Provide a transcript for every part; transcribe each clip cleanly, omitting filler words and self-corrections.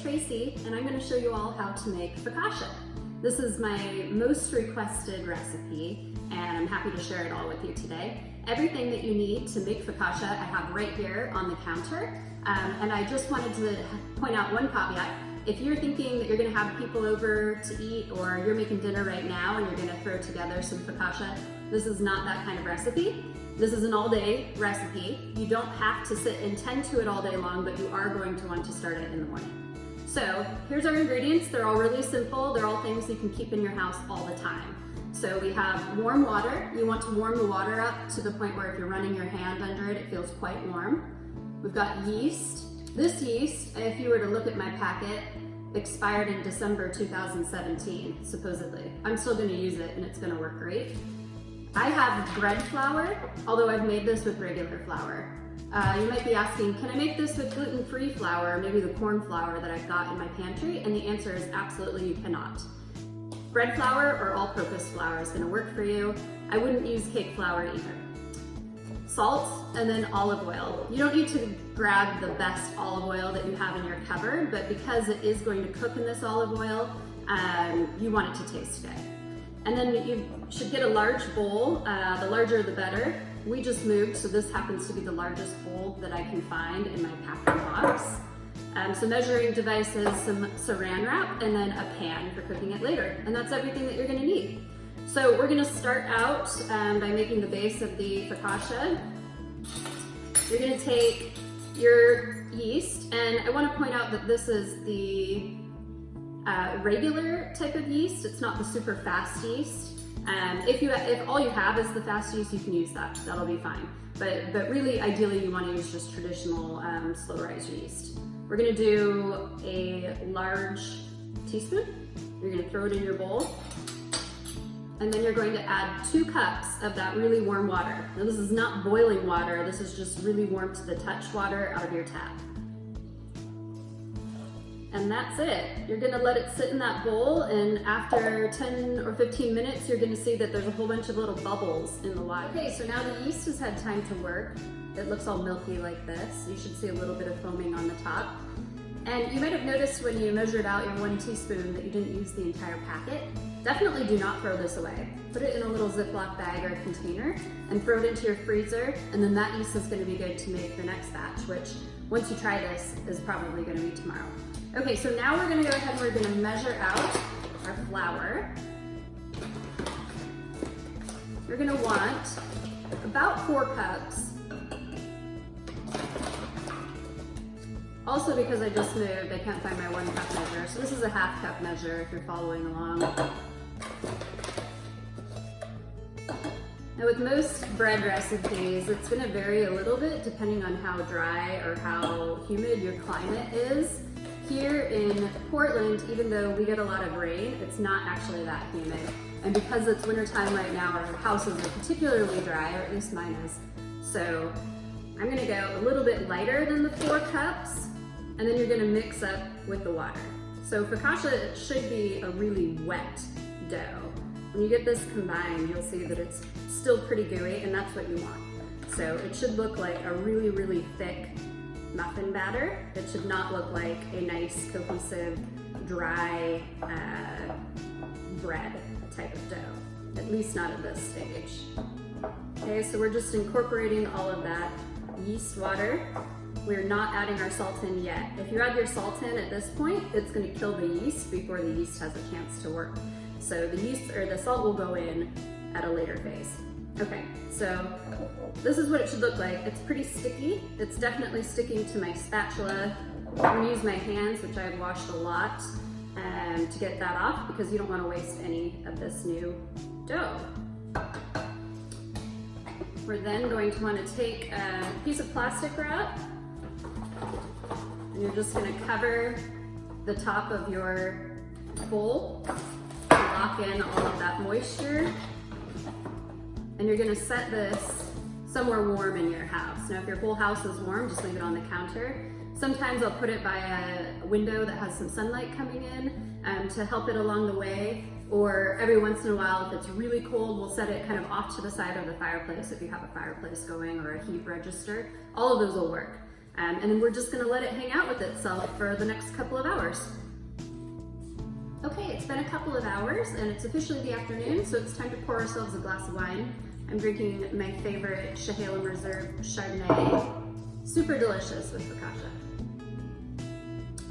Tracy, and I'm going to show you all how to make focaccia. This is my most requested recipe, and I'm happy to share it all with you today. Everything that you need to make focaccia I have right here on the counter, and I just wanted to point out one caveat. If you're thinking that you're going to have people over to eat, or you're making dinner right now and you're going to throw together some focaccia, this is not that kind of recipe. This is an all-day recipe. You don't have to sit and tend to it all day long, but you are going to want to start it in the morning. So here's our ingredients. They're all really simple. They're all things you can keep in your house all the time. So we have warm water. You want to warm the water up to the point where if you're running your hand under it, it feels quite warm. We've got yeast. This yeast, if you were to look at my packet, expired in December 2017, supposedly. I'm still going to use it and it's going to work great. I have bread flour, although I've made this with regular flour. You might be asking, can I make this with gluten-free flour, maybe the corn flour that I've got in my pantry? And the answer is absolutely you cannot. Bread flour or all-purpose flour is going to work for you. I wouldn't use cake flour either. Salt and then olive oil. You don't need to grab the best olive oil that you have in your cupboard, but because it is going to cook in this olive oil, you want it to taste good. And then you should get a large bowl. The larger the better. We just moved, so this happens to be the largest bowl that I can find in my packing box. Some measuring devices, some saran wrap, and then a pan for cooking it later. And that's everything that you're gonna need. So we're gonna start out by making the base of the focaccia. You're gonna take your yeast, and I wanna point out that this is the regular type of yeast. It's not the super fast yeast. If all you have is the fast yeast, you can use that. That'll be fine. But really, ideally, you want to use just traditional slow rise yeast. We're going to do a large teaspoon. You're going to throw it in your bowl. And then you're going to add 2 cups of that really warm water. Now, this is not boiling water. This is just really warm to the touch water out of your tap. And that's it. You're gonna let it sit in that bowl, and after 10 or 15 minutes, you're gonna see that there's a whole bunch of little bubbles in the water. Okay, so now the yeast has had time to work. It looks all milky like this. You should see a little bit of foaming on the top. And you might have noticed when you measured out your 1 teaspoon that you didn't use the entire packet. Definitely do not throw this away. Put it in a little Ziploc bag or container and throw it into your freezer, and then that yeast is gonna be good to make the next batch, which once you try this is probably gonna be tomorrow. Okay, so now we're gonna go ahead and we're gonna measure out our flour. You're gonna want about 4 cups. Also, because I just moved, I can't find my 1 cup measure. So this is a ½ cup measure if you're following along. Now with most bread recipes, it's gonna vary a little bit depending on how dry or how humid your climate is. Here in Portland, even though we get a lot of rain, it's not actually that humid. And because it's wintertime right now, our houses are particularly dry, or at least mine is. So I'm gonna go a little bit lighter than the 4 cups, and then you're gonna mix up with the water. So focaccia should be a really wet dough. When you get this combined, you'll see that it's still pretty gooey, and that's what you want. So it should look like a really, really thick muffin batter. It should not look like a nice, cohesive, dry bread type of dough, at least not at this stage. Okay, so we're just incorporating all of that yeast water. We're not adding our salt in yet. If you add your salt in at this point, it's gonna kill the yeast before the yeast has a chance to work. So the yeast or the salt will go in at a later phase. Okay, so this is what it should look like. It's pretty sticky. It's definitely sticking to my spatula. I'm gonna use my hands, which I've washed a lot, to get that off because you don't wanna waste any of this new dough. We're then going to wanna take a piece of plastic wrap, and you're just gonna cover the top of your bowl to lock in all of that moisture. And you're gonna set this somewhere warm in your house. Now, if your whole house is warm, just leave it on the counter. Sometimes I'll put it by a window that has some sunlight coming in to help it along the way. Or every once in a while, if it's really cold, we'll set it kind of off to the side of the fireplace if you have a fireplace going or a heat register. All of those will work. And then we're just gonna let it hang out with itself for the next couple of hours. Okay, it's been a couple of hours and it's officially the afternoon, so it's time to pour ourselves a glass of wine. I'm drinking my favorite Chehalem Reserve Chardonnay. Super delicious with focaccia.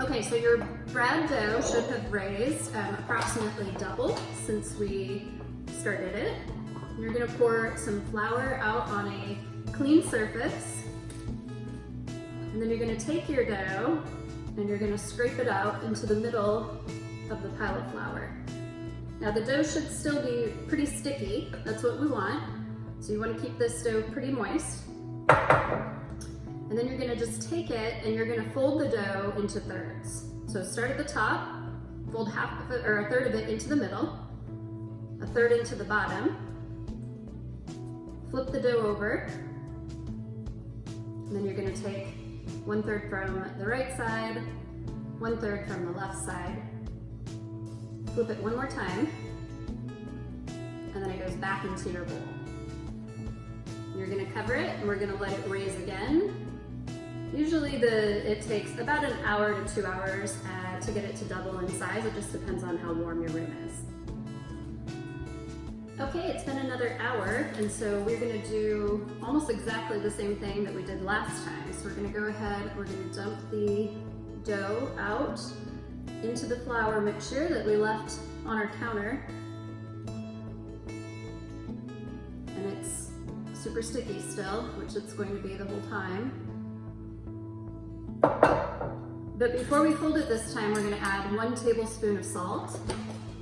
Okay, so your bread dough should have raised approximately double since we started it. You're gonna pour some flour out on a clean surface. And then you're gonna take your dough and you're gonna scrape it out into the middle of the pile of flour. Now the dough should still be pretty sticky. That's what we want. So you wanna keep this dough pretty moist. And then you're gonna just take it and you're gonna fold the dough into thirds. So start at the top, fold half of it, or a third of it into the middle, a third into the bottom, flip the dough over, and then you're gonna take 1/3 from the right side, 1/3 from the left side, flip it one more time, and then it goes back into your bowl. You're gonna cover it and we're gonna let it raise again. Usually it takes about an hour to 2 hours to get it to double in size. It just depends on how warm your room is. Okay, it's been another hour, and so we're gonna do almost exactly the same thing that we did last time. So we're gonna go ahead, we're gonna dump the dough out into the flour mixture that we left on our counter. And it's super sticky still, which it's going to be the whole time. But before we fold it this time, we're gonna add 1 tablespoon of salt.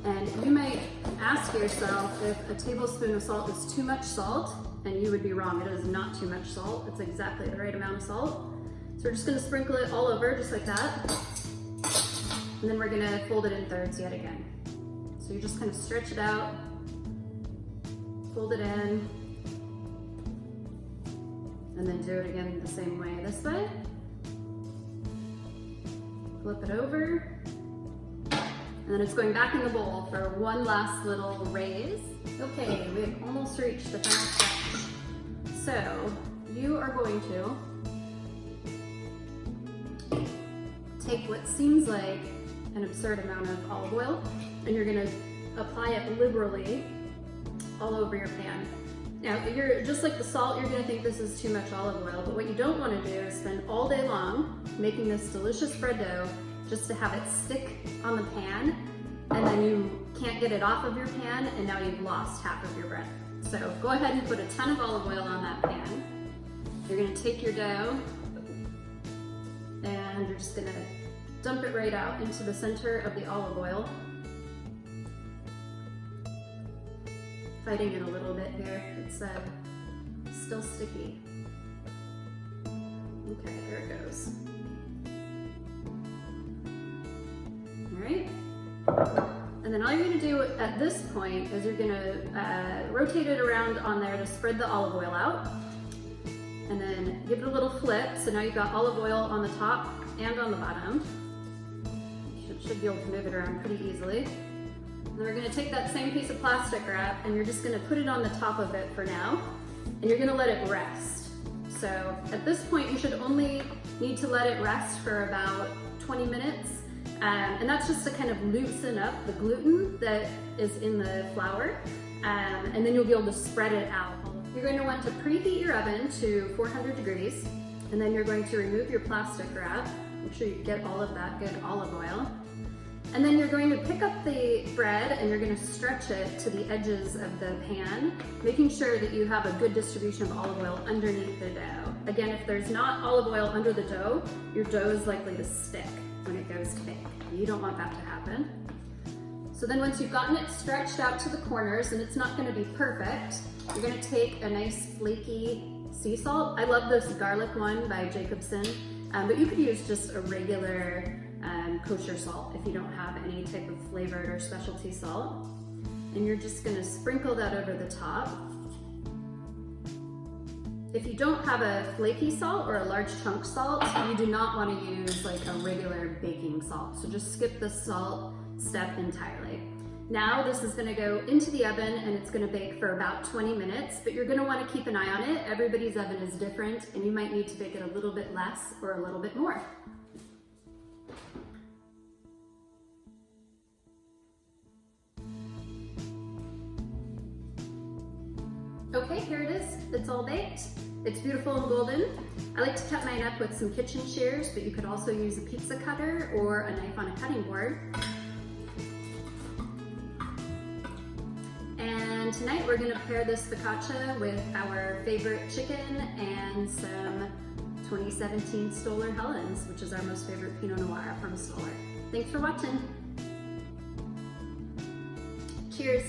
And you might ask yourself if a tablespoon of salt is too much salt, and you would be wrong. It is not too much salt. It's exactly the right amount of salt. So we're just gonna sprinkle it all over just like that. And then we're gonna fold it in thirds yet again. So you just kind of stretch it out, fold it in, and then do it again the same way this way. Flip it over. And then it's going back in the bowl for one last little raise. Okay, we've almost reached the final step. So you are going to take what seems like an absurd amount of olive oil, and you're gonna apply it liberally all over your pan. Now, you're just like the salt, you're gonna think this is too much olive oil, but what you don't wanna do is spend all day long making this delicious bread dough just to have it stick on the pan, and then you can't get it off of your pan, and now you've lost half of your bread. So go ahead and put a ton of olive oil on that pan. You're gonna take your dough, and you're just gonna dump it right out into the center of the olive oil. Fighting it a little bit here, it's still sticky. Okay, there it goes. Alright, and then all you're going to do at this point is you're going to rotate it around on there to spread the olive oil out, and then give it a little flip. So now you've got olive oil on the top and on the bottom. You should be able to move it around pretty easily. And then we're going to take that same piece of plastic wrap and you're just going to put it on the top of it for now, and you're going to let it rest. So at this point you should only need to let it rest for about 20 minutes. And that's just to kind of loosen up the gluten that is in the flour, and then you'll be able to spread it out. You're going to want to preheat your oven to 400 degrees, and then you're going to remove your plastic wrap. Make sure you get all of that good olive oil. And then you're going to pick up the bread and you're going to stretch it to the edges of the pan, making sure that you have a good distribution of olive oil underneath the dough. Again, if there's not olive oil under the dough, your dough is likely to stick when it goes to bake. You don't want that to happen. So then once you've gotten it stretched out to the corners, and it's not going to be perfect, you're going to take a nice flaky sea salt. I love this garlic one by Jacobsen, but you could use just a regular kosher salt if you don't have any type of flavored or specialty salt. And you're just going to sprinkle that over the top. If you don't have a flaky salt or a large chunk salt, you do not want to use like a regular baking salt. So just skip the salt step entirely. Now this is gonna go into the oven and it's gonna bake for about 20 minutes, but you're gonna wanna keep an eye on it. Everybody's oven is different and you might need to bake it a little bit less or a little bit more. Okay, here it is. It's all baked. It's beautiful and golden. I like to cut mine up with some kitchen shears, but you could also use a pizza cutter or a knife on a cutting board. And tonight we're gonna pair this focaccia with our favorite chicken and some 2017 Stoller Helens, which is our most favorite Pinot Noir from Stoller. Thanks for watching. Cheers.